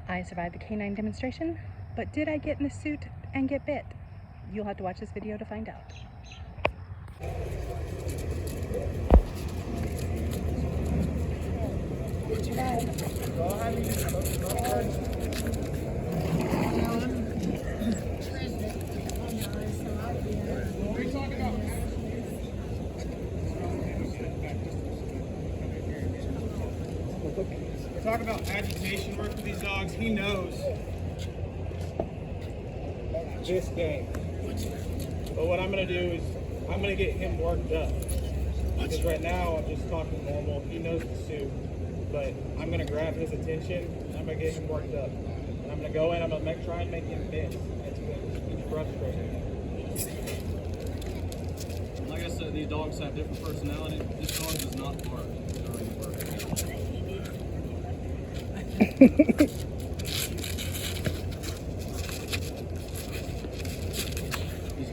I survived the K-9 demonstration, but did I get in a suit and get bit? You'll have to watch this video to find out. Talk about agitation work with these dogs. He knows this game. But what I'm going to do is I'm going to get him worked up. Because right now I'm just talking normal. He knows the suit. But I'm going to grab his attention and I'm going to get him worked up. And I'm going to go in, I'm going to try and make him miss. It's frustrating. Like I said, these dogs have different personalities. This dog does not bark during work. He's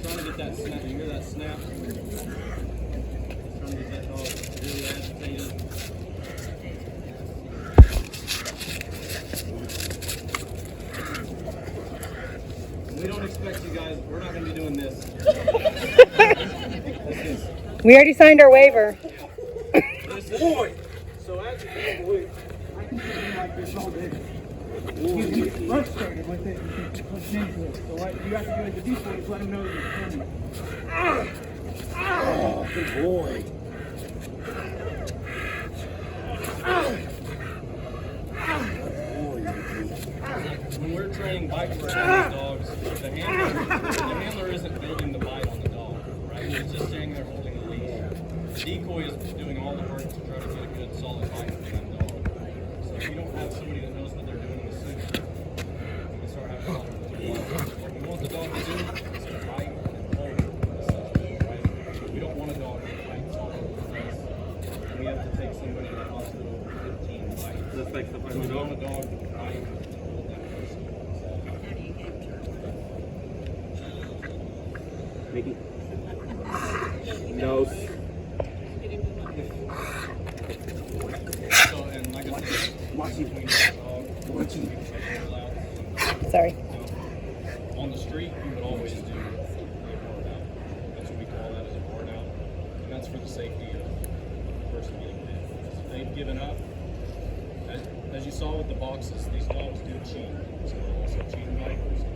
trying to get that snap. You hear that snap? He's trying to get that dog really agitated. We don't expect you guys, we're not going to be doing this. We already signed our waiver. Boy! So as you go, I can see like this all day. He's frustrated with it and he puts into it. So what you have to do as a decoy is let him know that you're coming. Oh, good boy. When we're training bite work on these dogs, the handler isn't building the bite on the dog, right? He's just standing there holding the leash. The decoy is doing all the work to try to get a good solid bite from that dog. So if you don't have somebody that knows what they're doing in the suit, you can start having problems with the dog. What we want the dog to do is to bite and hold the suspect, right? We don't want a dog that bites all over the face. We have to take somebody to the hospital with 15 bites. This makes the fight. We don't want a dog to bite. Mickey. No. So, and like I said, Sorry. on the street, you would always do a ward out. That's what we call that, as a ward out. And that's for the safety of the person getting bit. If they've given up, as you saw with the boxes, these dogs do cheat. So they're also cheating bikers. So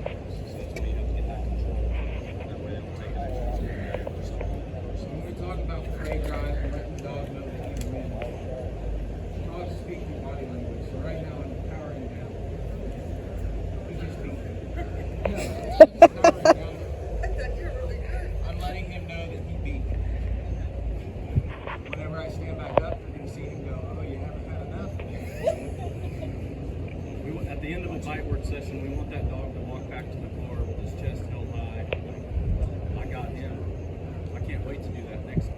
that's why you have to get that control. That way they don't take action or something. When we talk about play drive and letting the dog know that he's win, dogs speak through body language. So right now I'm powering down. He can speak. I'm letting him know that he beat me. Whenever I stand back up, you're going to see him go, oh, you haven't had enough? At the end of a bite work session, we want that dog to walk back to the car with his chest held high. I got him. I can't wait to do that next time.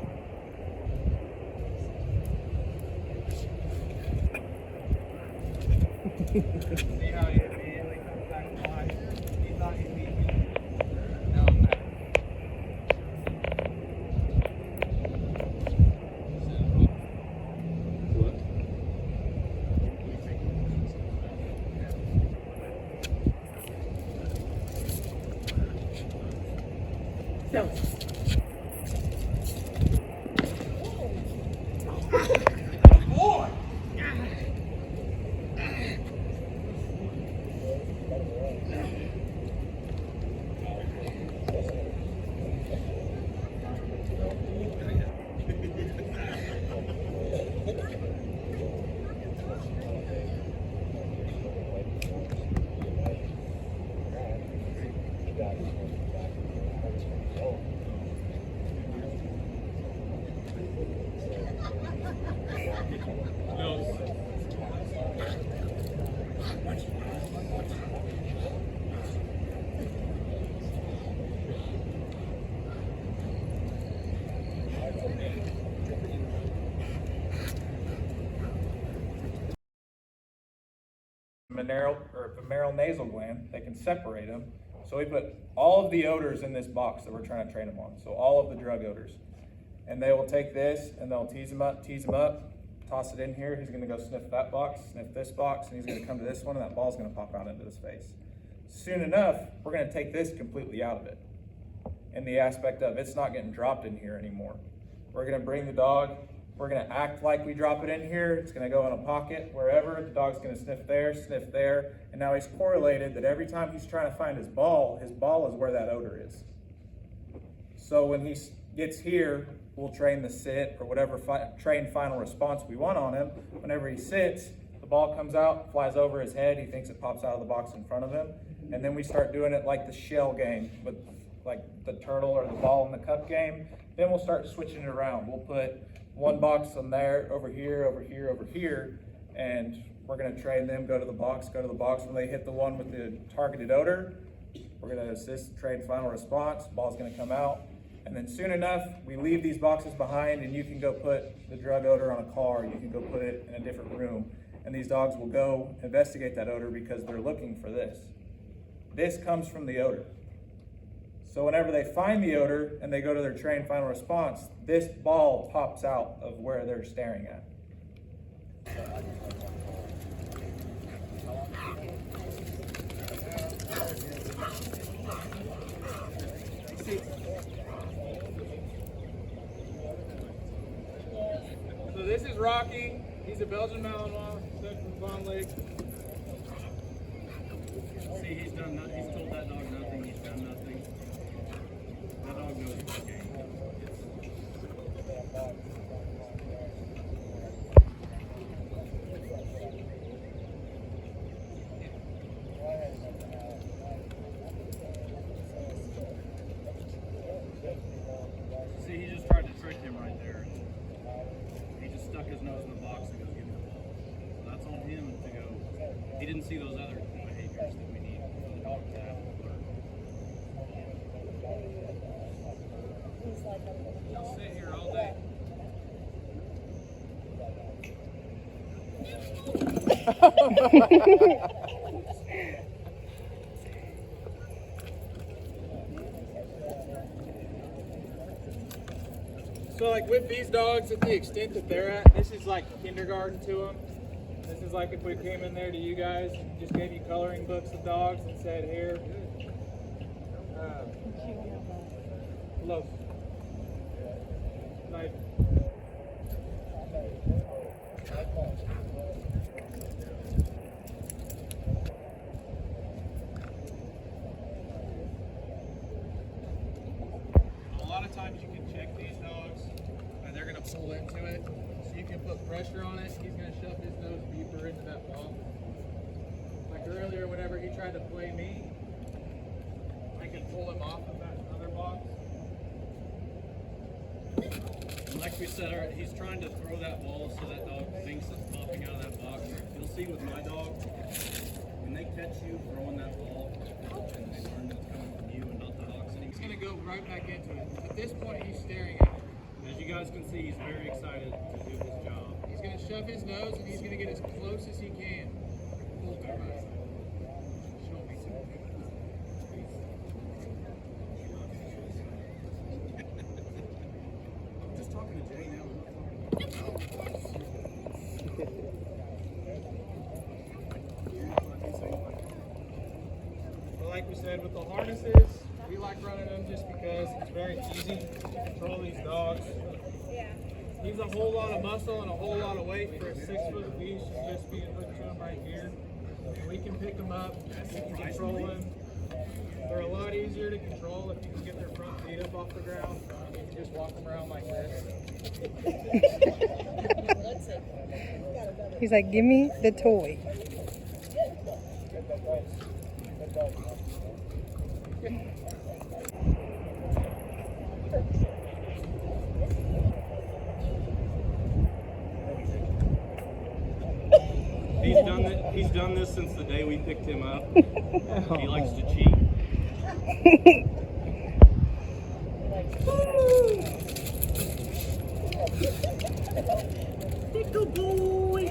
See how he immediately comes back to life? He thought he beat me. Now I'm back. What? No. Boy! Femoral nasal gland, they can separate them. So we put all of the odors in this box that we're trying to train them on. So all of the drug odors. And they will take this and they'll tease them up, toss it in here, he's gonna go sniff that box, sniff this box, and he's gonna come to this one, and that ball's gonna pop out into his face. Soon enough, we're gonna take this completely out of it. In the aspect of it's not getting dropped in here anymore. We're gonna bring the dog, we're gonna act like we drop it in here, it's gonna go in a pocket, wherever, the dog's gonna sniff there, and now he's correlated that every time he's trying to find his ball is where that odor is. So when he gets here, we'll train the sit or whatever train final response we want on him. Whenever he sits, the ball comes out, flies over his head, he thinks it pops out of the box in front of him, and then we start doing it like the shell game, with like the turtle or the ball in the cup game. Then we'll start switching it around. We'll put one box on there, over here, over here, over here, and we're gonna train them, go to the box. When they hit the one with the targeted odor, we're gonna assist train final response, ball's gonna come out. And then soon enough, we leave these boxes behind, and you can go put the drug odor on a car, you can go put it in a different room, and these dogs will go investigate that odor because they're looking for this. This comes from the odor. So whenever they find the odor and they go to their train final response, this ball pops out of where they're staring at. So this is Rocky. He's a Belgian Malinois, sent from Fawn Lake. See, he's done nothing. He's told that dog nothing. He's done nothing. That dog knows the game. See, he just tried to trick him right there. He just stuck his nose in the box and goes, give me the ball. So that's on him to go. He didn't see those other behaviors that we need for the dog to have alert. He'll sit here all day. So like with these dogs, at the extent that they're at, this is like kindergarten to them. This is like if we came in there to you guys, just gave you coloring books of dogs and said, here, loaf. Like, a lot of times you can check these dogs and they're going to pull into it. So you can put pressure on it. He's going to shove his nose deeper into that ball. Like earlier, whenever he tried to play me, I could pull him off of that other box. Like we said, he's trying to throw that ball so that dog thinks it's popping out of that box. You'll see with my dog, when they catch you throwing that ball, and they learn that it's coming from you and not the box. And He's going to go right back into it. At this point, he's staring at it. as you guys can see, he's very excited to do his job. He's going to shove his nose and he's going to get as close as he can. Pull through it. Show me some. I'm just talking to Jay now. But like we said, with the harnesses, we like running them just because it's very easy to control these dogs. He's a whole lot of muscle and a whole lot of weight for a 6-foot leash just being hooked to him right here. We can pick them up, we can control them. They're a lot easier to control if you can get their front feet up off the ground. You can just walk them around like this. He's like, give me the toy. He's done this since the day we picked him up. He likes to cheat. Little boy.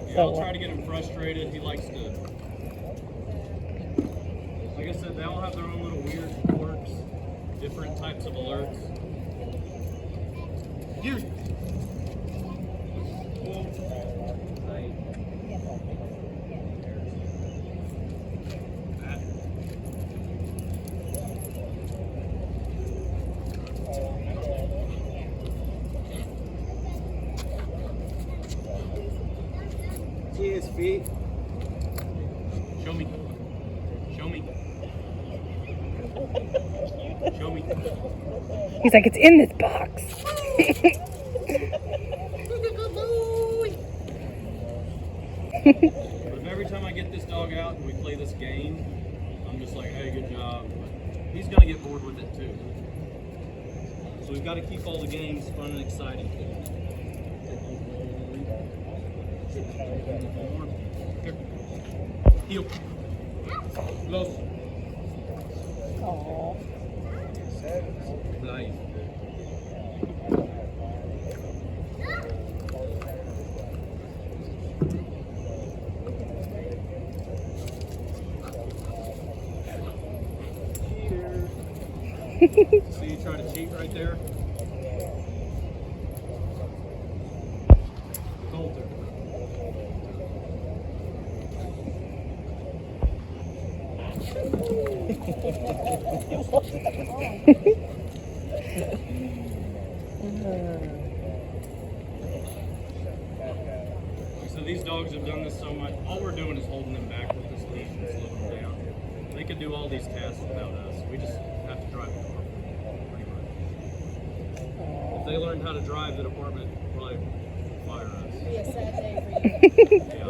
Yeah, I'll try to get him frustrated. He likes to. Like I said, they all have their own little weird quirks. different types of alerts. You. See his feet? Show me. Show me. Show me. He's like, it's in this box. But if every time I get this dog out and we play this game, I'm just like, hey, good job. He's gonna get bored with it too. So we've got to keep all the games fun and exciting. Here. Heel. Close. Aww. Nice. See you try to cheat right there? Coulter. So these dogs have done this so much, all we're doing is holding them back with this leash and slowing them down. They could do all these tasks without us. We just have to drive the car, pretty much. If they learned how to drive, the department would probably fire us. It'll be a sad day for you. Yeah.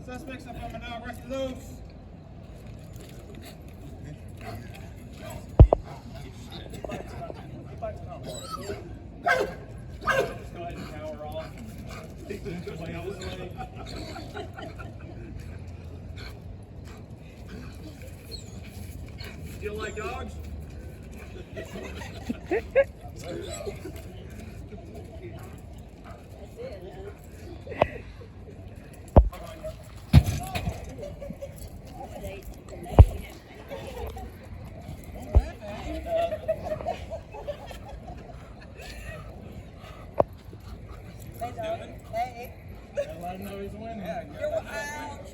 Suspects up on my dog, rest of those. Go ahead and power off. You like dogs? Hey. Let him know he's winning. Ouch,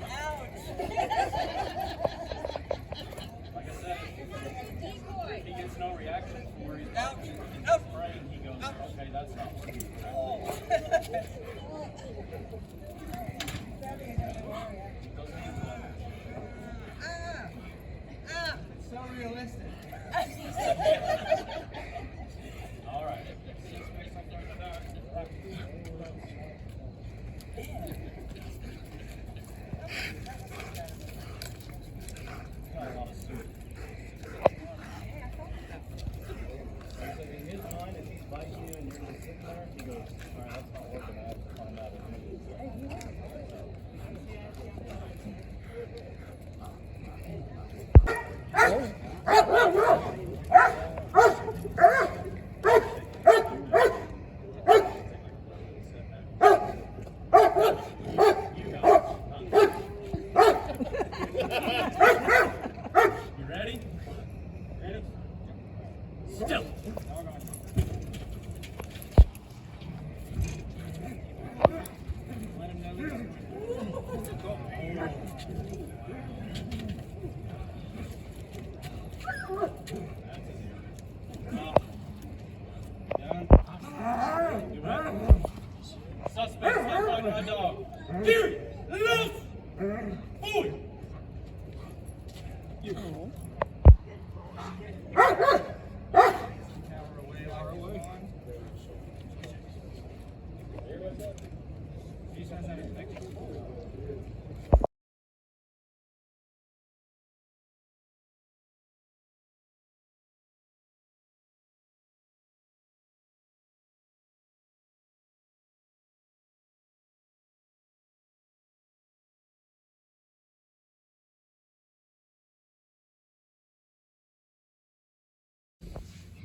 ouch. Like I said, if he gets no reaction from where he's Ouch. in his brain, he goes, okay, that's not working. It's so realistic. All right. Got a lot of soup. In his mind, if he's biting you and you're just sitting there, he goes, all right, that's not working. I have to find out if it is.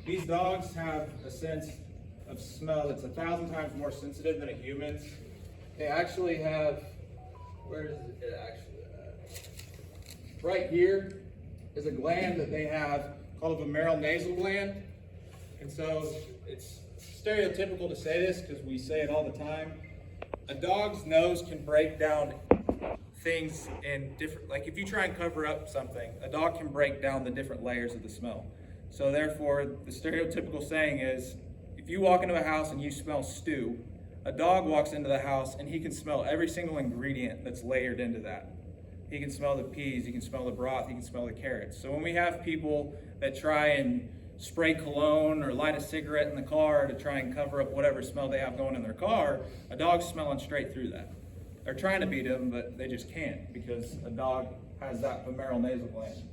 These dogs have a sense of smell that's 1,000 times more sensitive than a human's. They actually have, where is it actually at? Right here is a gland that they have called a vomeral nasal gland. And so it's stereotypical to say this because we say it all the time. A dog's nose can break down things in different, like if you try and cover up something, a dog can break down the different layers of the smell. So therefore, the stereotypical saying is, if you walk into a house and you smell stew, a dog walks into the house and he can smell every single ingredient that's layered into that. He can smell the peas, he can smell the broth, he can smell the carrots. So when we have people that try and spray cologne or light a cigarette in the car to try and cover up whatever smell they have going in their car, a dog's smelling straight through that. They're trying to beat them, but they just can't because a dog has that vomeral nasal gland.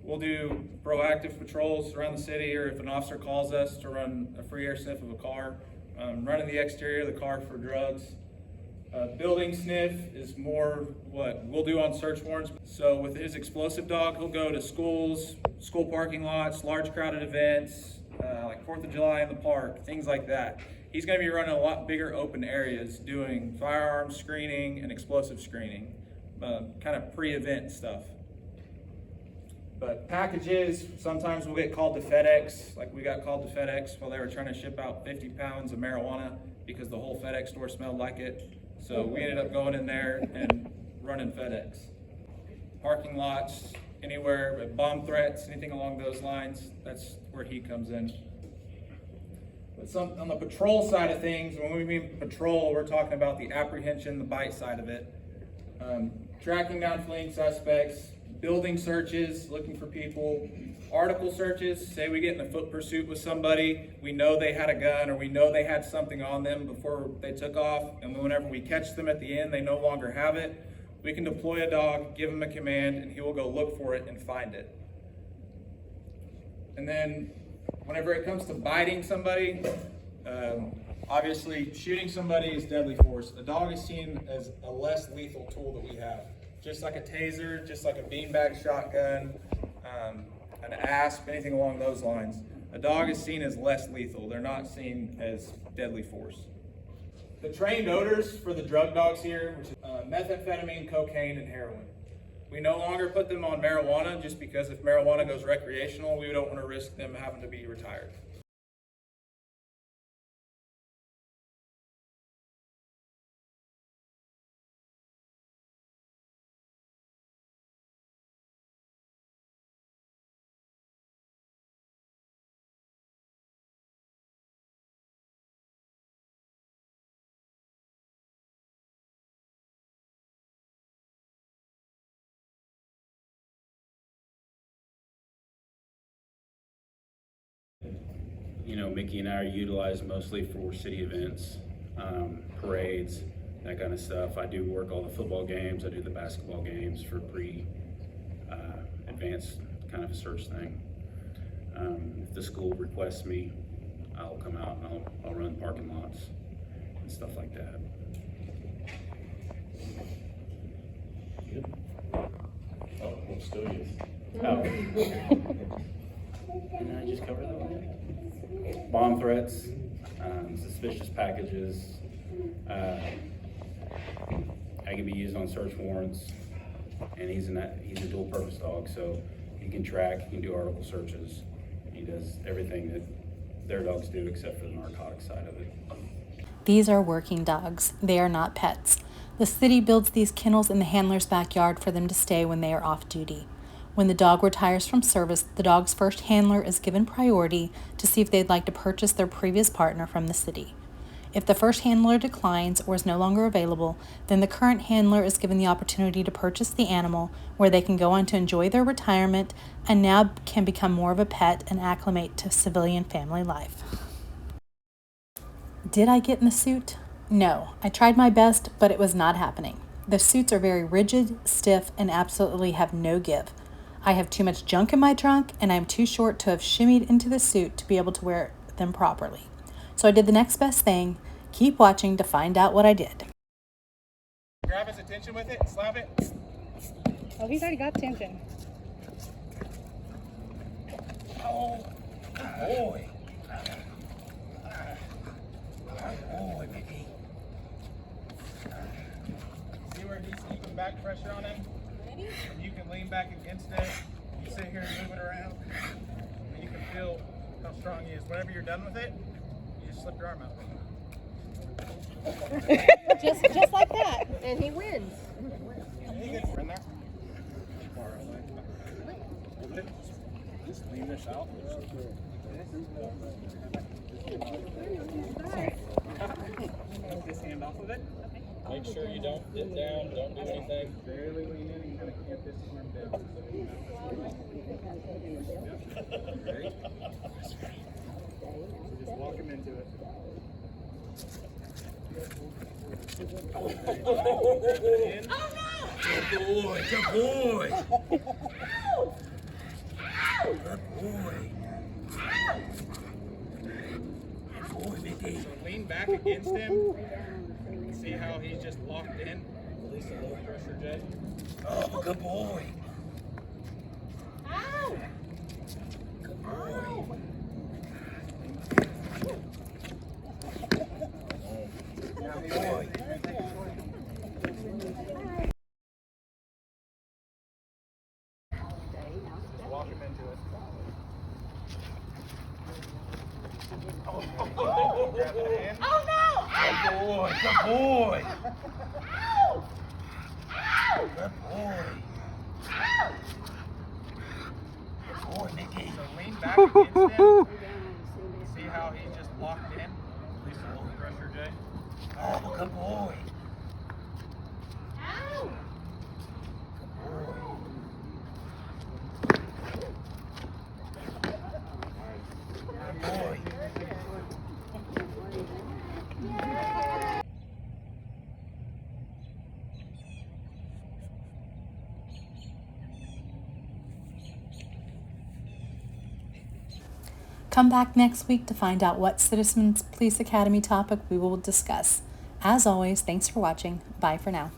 We'll do proactive patrols around the city, or if an officer calls us to run a free air sniff of a car, running the exterior of the car for drugs. Building sniff is more what we'll do on search warrants. So with his explosive dog, he'll go to schools, school parking lots, large crowded events, like 4th of July in the park, things like that. He's going to be running a lot bigger open areas doing firearms screening and explosive screening, kind of pre-event stuff. But packages, sometimes we'll get called to FedEx, like we got called to FedEx while they were trying to ship out 50 pounds of marijuana because the whole FedEx store smelled like it. So we ended up going in there and running FedEx. Parking lots, anywhere, bomb threats, anything along those lines, that's where he comes in. But on the patrol side of things, when we mean patrol, we're talking about the apprehension, the bite side of it. Tracking down fleeing suspects, building searches, looking for people, article searches. Say we get in a foot pursuit with somebody, we know they had a gun or we know they had something on them before they took off, and whenever we catch them at the end, they no longer have it. We can deploy a dog, give him a command, and he will go look for it and find it. And then whenever it comes to biting somebody, obviously shooting somebody is deadly force. A dog is seen as a less lethal tool that we have. Just like a taser, just like a beanbag shotgun, an asp, anything along those lines. A dog is seen as less lethal. They're not seen as deadly force. The trained odors for the drug dogs here, which is methamphetamine, cocaine, and heroin. We no longer put them on marijuana just because if marijuana goes recreational, we don't want to risk them having to be retired. You know, Mickey and I are utilized mostly for city events, parades, that kind of stuff. I do work all the football games. I do the basketball games for advanced kind of search thing. If the school requests me, I'll come out and I'll run parking lots and stuff like that. Good. Oh, we'll still use. Oh. Didn't I just cover that one? Bomb threats, suspicious packages. I can be used on search warrants, and he's a dual-purpose dog, so he can track, he can do article searches. He does everything that their dogs do except for the narcotics side of it. These are working dogs. They are not pets. The city builds these kennels in the handler's backyard for them to stay when they are off duty. When the dog retires from service, the dog's first handler is given priority to see if they'd like to purchase their previous partner from the city. If the first handler declines or is no longer available, then the current handler is given the opportunity to purchase the animal, where they can go on to enjoy their retirement and now can become more of a pet and acclimate to civilian family life. Did I get in the suit? No. I tried my best, but it was not happening. The suits are very rigid, stiff, and absolutely have no give. I have too much junk in my trunk, and I am too short to have shimmied into the suit to be able to wear them properly. So I did the next best thing. Keep watching to find out what I did. Grab his attention with it, slap it. Oh, he's already got attention. Oh, Boy. Boy, Mickey. See where he's keeping back pressure on him? And you can lean back against it. You sit here and move it around. And you can feel how strong he is. Whenever you're done with it, you just slip your arm out. Just like that. And he wins. He gets in there. Just lean this out. Take this hand off of it. Make sure you don't dip down, don't do anything. Barely lean in and kind of clamp this arm down. Ready? Just walk him into it. Good boy, good boy. Good boy. Good boy, Mickey. So lean back against him. See how he's just locked in? Release a low pressure jet. Oh, good boy. Good boy. Good boy. Walk him into it. Grab the hand. Good boy, good boy. Good boy. Good boy, Mickey. So lean back against him. See how he's just locked in? Release a low pressure jet. Oh, good boy. Good boy. Come back next week to find out what Citizens Police Academy topic we will discuss. As always, thanks for watching. Bye for now.